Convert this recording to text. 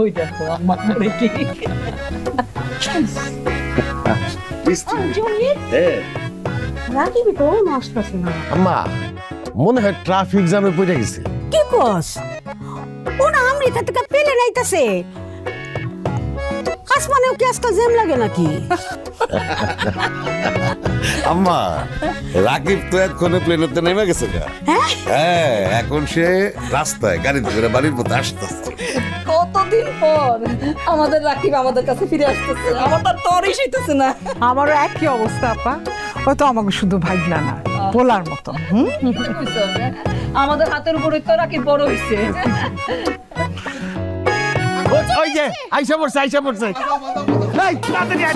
ওই দেখো আম্মা রেডি রাকিবি তো আসতেছে না। আম্মা মনে হয় ট্রাফিক জ্যামে পড়ে গেছে। কি কস? ও না আমেরিকা থেকে পেলে নাইতাছে। আসমানেও কি আজকাল জ্যাম লাগে নাকি? আম্মা রাকিব তো এক্ষণে প্লেনেতে নেমে গেছে গা। হ্যাঁ এখন সে রাস্তায় গাড়ি ধরে বাড়ির মধ্যে আসতেছে। কতদিন পর আমাদের রাকিব আমাদের কাছে ফিরে আসতেছে, আমার তো তরই হইতেছে না। আমারও একই অবস্থা আপা, ও তো আমাকে শুধু ভাইগলা না বলার মতো। আমাদের হাতের উপরে তো রাকিব বড় হইছে। ওই যে আইসা পড়ছে এই তাড়াতাড়ি আয়